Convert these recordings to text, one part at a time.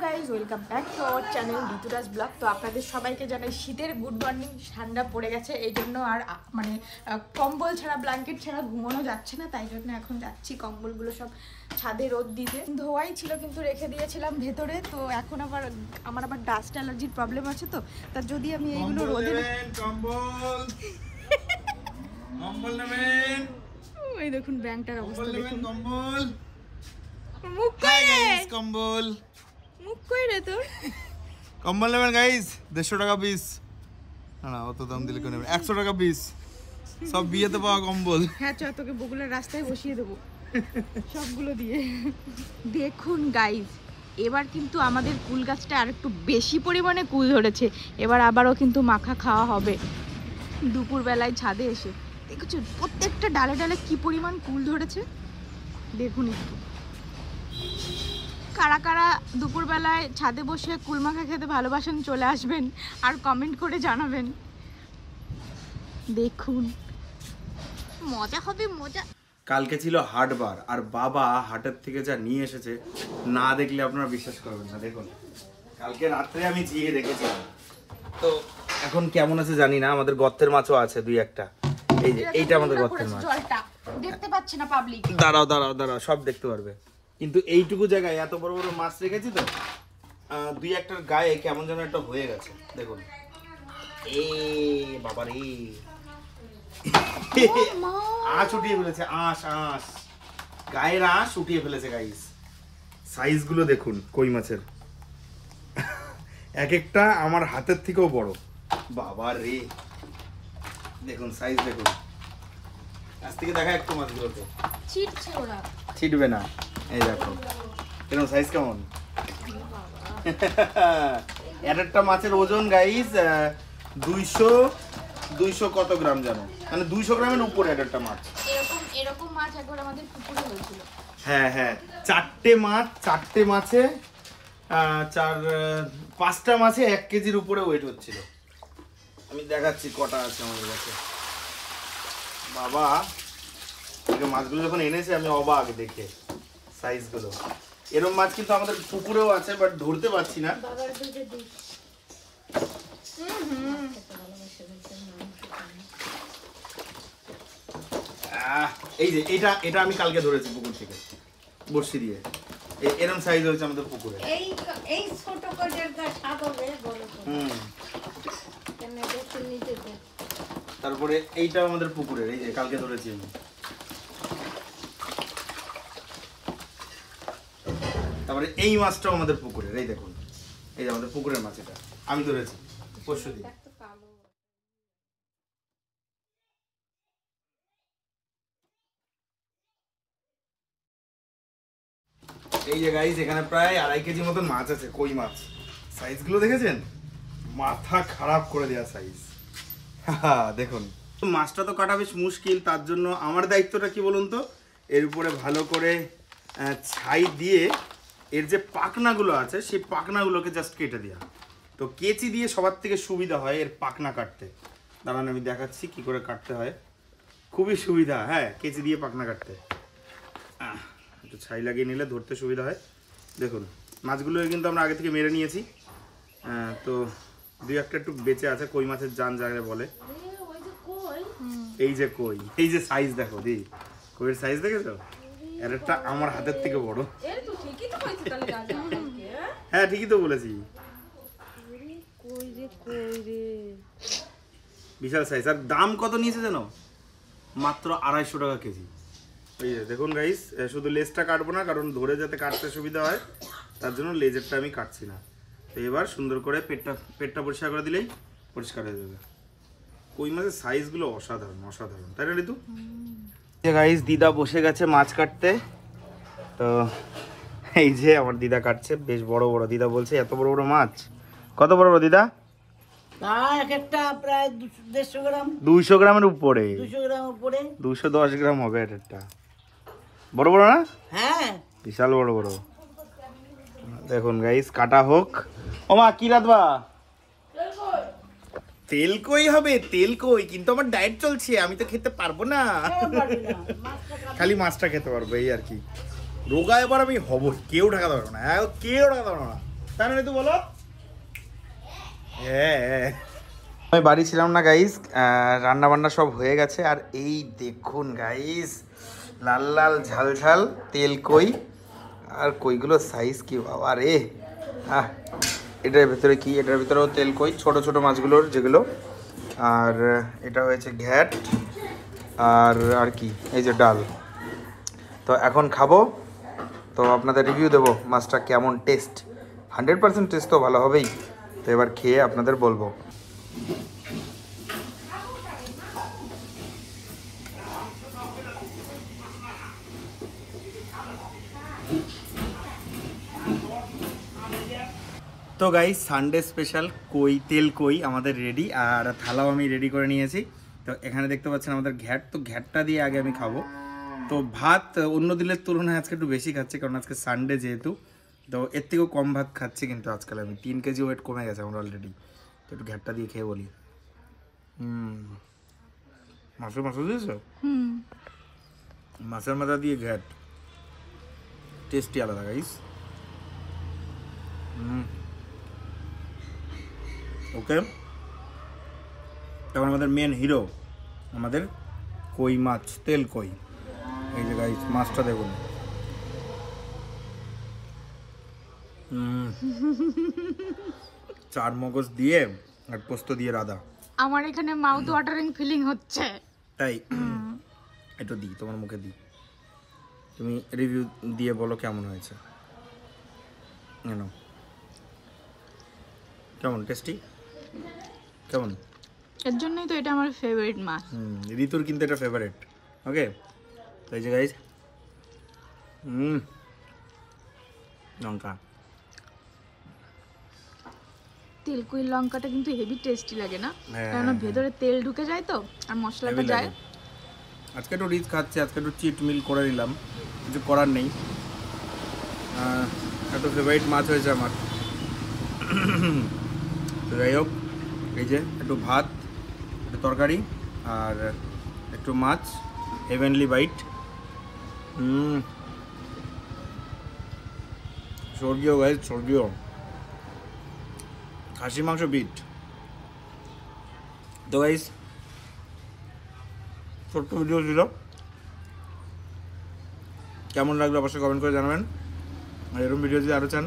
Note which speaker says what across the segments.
Speaker 1: Guys, welcome back to our channel Rituraj blog. তো আপনাদের সবাইকে জানাই শীতের গুড মর্নিং। ঠান্ডা পড়ে গেছে, এই জন্য আর মানে কম্বল ছাড়া ব্ল্যাঙ্কেট ছাড়া ঘুমানো যাচ্ছে না, তাই জন্য এখন যাচ্ছি কম্বলগুলো সব ছাদে রোদ দিতে। ধোয়াই ছিল কিন্তু রেখে দিয়েছিলাম ভেতরে, তো এখন আমার আবার ডাস্ট অ্যালার্জির প্রবলেম আছে, তো তার যদি আমি এইগুলো রোদে ওই দেখুন ব্যাংকটার অবস্থা দেখুন। মুখ কই রে
Speaker 2: কম্বল,
Speaker 1: মুখ কই রে তোর?
Speaker 2: কম্বল নেবেন গাইস, 150 টাকা পিস। না অত দাম দিলে কেন নেবেন? 100 টাকা পিস, সব বিয়েতে পাওয়া কম্বল।
Speaker 1: হ্যাঁ চ, তোকে বগুলার রাস্তায় বসিয়ে দেবো সবগুলো দিয়ে। দেখুন গাইজ, এবার কিন্তু আমাদের কুল গাছটা আর একটু বেশি পরিমাণে কুল ধরেছে। এবার আবারও কিন্তু মাখা খাওয়া হবে দুপুরবেলায় ছাদে এসে। দেখছো প্রত্যেকটা ডালে ডালে কি পরিমাণ কুল ধরেছে, দেখুন একটু। কারা কারা দুপুরবেলায় ছাদে বসে কুল মাখা খেতে ভালোবাসেন চলে আসবেন আর কমেন্ট করে জানাবেন। দেখুন মজা হবে মজা।
Speaker 2: কালকে ছিল হাটবার, আর বাবা হাটের থেকে যা নিয়ে এসেছে না দেখলে আপনারা বিশ্বাস করবেন না। দেখুন কালকে রাত্রে আমি গিয়ে দেখেছিলাম, তো এখন কেমন আছে জানি না। আমাদের গর্তের মাছও আছে দুই একটা। এই যে এইটা আমাদের গর্তের মাছ,
Speaker 1: জলটা দেখতে পাচ্ছে না পাবলিক।
Speaker 2: দাঁড়াও দাঁড়াও দাঁড়াও, সব দেখতে পারবে। কিন্তু এইটুকু জায়গায় এত বড় বড় মাছ রেখেছি, তো দুই একটার গায়ে কেমন যেন একটা হয়ে গেছে। দেখুন এ বাবা রে, আঁশ উঠিয়ে ফেলেছে, আঁশ আঁশ গায়ের আঁশ উঠিয়ে ফেলেছে গাইস। সাইজ গুলো দেখুন কই মাছের, এক একটা আমার হাতের থেকেও বড়। বাবা রে দেখুন সাইজ দেখুন। আজ থেকে দেখা একটু মাছগুলোতে
Speaker 1: ছিটছে ওরা,
Speaker 2: ছিটবে না। এই দেখো এরকম সাইজ কেমন। একটা মাছের ওজন গাইস 200 কত গ্রাম জানো, মানে 200 গ্রামের উপরে একটা মাছ।
Speaker 1: এরকম মাছ একবার আমাদের পুকুরে হয়েছিল।
Speaker 2: হ্যাঁ হ্যাঁ, চারটে মাছে 5টা মাছে 1 কেজির উপরে ওয়েট হচ্ছিল। আমি দেখাচ্ছি কটা আছে আমাদের কাছে। বাবা মাছগুলো যখন এনেছে আমি অবাক দেখে সাইজগুলো। এরকম মাছ কিন্তু আমাদের পুকুরেও আছে, বাট ধরতে পারছি না। এই যে এটা আমি কালকে ধরেছি পুকুর থেকে বড়শি দিয়ে। এরকম সাইজ হয়েছে আমাদের পুকুরে।
Speaker 3: এই ছোট করের গা স্বাদ হবে বড় করে। কেন দেখতে নিতে দে।
Speaker 2: তারপরে এইটা আমাদের পুকুরের, এই যে কালকে ধরেছি আমি। তারপরে এই মাছটাও আমাদের পুকুরের, এই দেখুন এই যে আমাদের পুকুরের মাছ, এটা আমি ধরেছি পরশুদিন। এই যে গাইস এখানে প্রায় 2.5 কেজি মতন মাছ আছে, কই মাছ। সাইজগুলো দেখেছেন, মাথা খারাপ করে দেওয়া সাইজ। দেখুন মাছটা তো কাটা বেশ মুশকিল, তার জন্য আমার দায়িত্বটা কি বলুন তো, এর উপরে ভালো করে ছাই দিয়ে এর যে পাখনাগুলো আছে সেই পাখনাগুলোকে জাস্ট কেটে দেওয়া। তো কেচি দিয়ে সবার থেকে সুবিধা হয় এর পাখনা কাটতে। দাঁড়ান আমি দেখাচ্ছি কি করে কাটতে হয়, খুবই সুবিধা। হ্যাঁ, কেচি দিয়ে পাখনা কাটতে একটু ছাই লাগিয়ে নিলে ধরতে সুবিধা হয়। দেখুন মাছগুলো কিন্তু আমরা আগে থেকে মেরে নিয়েছি, তো দুই একটা একটু বেঁচে আছে। কই মাছের জান যাকে বলে, এই যে কই, এই যে সাইজ দেখো দি, কইয়ের সাইজ দেখেছো? এর একটা আমার হাতের থেকে বড়। হ্যাঁ ঠিকই তো বলেছি, বিশাল সাইজ। আর দাম কত নিয়েছে জানো? মাত্র 250 টাকা কেজি। এই যে দেখুন গাইস, শুধু লেজটা কাটবো না, কারণ ধরে যাতে কাটতে সুবিধা হয় তার জন্য লেজেরটা আমি কাটছি না। তো এবার সুন্দর করে পেটটা পরিষ্কার করে দিলেই পরিষ্কার হয়ে যাবে। কই মাছের সাইজগুলো অসাধারণ অসাধারণ, তাই না ঋতু? গাইস দিদা বসে গেছে মাছ কাটতে। তো এই যে আমার দিদা কাটছে বেশ বড় বড়। দিদা বলছে এত বড় বড় মাছ, কত বড় বড় দিদা?
Speaker 3: একটা প্রায় 150 গ্রাম,
Speaker 2: 200 গ্রামের উপরে,
Speaker 3: 200 গ্রাম উপরে,
Speaker 2: 210 গ্রাম হবে একটা। বড় বড় না?
Speaker 3: হ্যাঁ
Speaker 2: বিশাল বড় বড়। দেখুন গাইস কাটা হোক। ও মা কি রাঁধবা? তেল কই হবে, তেল কই, কিন্তু আমার ডায়েট চলছে, আমি তো খেতে পারবো না। খালি মাছটা খেতে পারবো এই আর কি। রোগা এবার আমি হব, কেউ ঢাকাতে পারবো না, কেউ ঢাকাতে পারবো না। তাই না ঋতু বলো? হ্যাঁ, আমি বাড়ি ছিলাম না গাইস, রান্না বান্না সব হয়ে গেছে। আর এই দেখুন গাইস, লাল লাল ঝাল ঝাল তেল কই, আর কইগুলো সাইজ কি বাবা রে! এটার ভিতরে কি? এটার ভিতরেও তেল কই, ছোট ছোট মাছগুলোর যেগুলো। আর এটা হয়েছে ঘ্যাট, আর কি এই যে ডাল। তো এখন খাবো, তো আপনাদের রিভিউ দেবো মাছটা কেমন টেস্ট। 100% টেস্ট তো ভালো হবেই। তো এবার খেয়ে আপনাদের বলবো। তো গাইস, সানডে স্পেশাল কই, তেল কই আমাদের রেডি, আর থালাও আমি রেডি করে নিয়েছি। তো এখানে দেখতে পাচ্ছেন আমাদের ঘ্যাট, তো ঘ্যাটটা দিয়ে আগে আমি খাবো। তো ভাত অন্য দিনের তুলনায় আজকে একটু বেশি খাচ্ছি, কারণ আজকে সানডে যেহেতু। তো এর থেকেও কম ভাত খাচ্ছি, কিন্তু আজকাল আমি 3 কেজি ওয়েট কমে গেছে আমার অলরেডি। তো একটু ঘ্যাটটা দিয়ে খেয়ে বলি। মাছের মাথা দিয়েছ? মাছের মাথা দিয়ে ঘ্যাট টেস্টি আলাদা গাইস। ওকে, তখন আমাদের মেন হিরো আমাদের কই মাছ, তেল কই। এই যে গাইস মাছটা দেখুন। চার মগজ দিয়ে আর পোস্ত দিয়ে রাধা।
Speaker 1: আমার এখানে মাউথ ওয়াটারিং ফিলিং হচ্ছে।
Speaker 2: তাই একটু দিই তোমার মুখে দিই, তুমি রিভিউ দিয়ে বলো কেমন হয়েছে। কেমন টেস্টি? কেমন?
Speaker 1: এর জন্যই তো এটা আমার ফেভারিট মাছ।
Speaker 2: ঋতুর কিন্তু এটা ফেভারিট। ওকে, তো এই যে গাইস, লঙ্কা,
Speaker 1: তেল কই লঙ্কাটা কিন্তু হেভি টেস্টি লাগে না?
Speaker 2: হ্যাঁ,
Speaker 1: কারণ ভেতরে তেল ঢুকে যায় তো, আর মশলাটা
Speaker 2: হেভি
Speaker 1: যায়।
Speaker 2: লাগে। আজকে একটু রিচ খাচ্ছি, আজকে একটু চিট মিল করে নিলাম, কিছু করার নেই। একটু ফেভারিট মাছ হয়েছে আমার। তো যাই হোক, এই যে একটু ভাত, একটু তরকারি, আর একটু মাছ, হেভেনলি বাইট। স্বর্গীয় গাইজ, স্বর্গীয় খাসি মাংস বিট। তো গাইজ, ছোট্ট ভিডিও ছিল, কেমন লাগলো অবশ্যই কমেন্ট করে জানাবেন। আর এরকম ভিডিও যদি আরও চান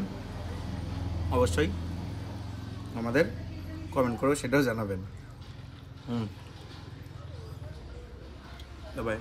Speaker 2: অবশ্যই আমাদের কমেন্ট করে সেটাও জানাবেন। বাই।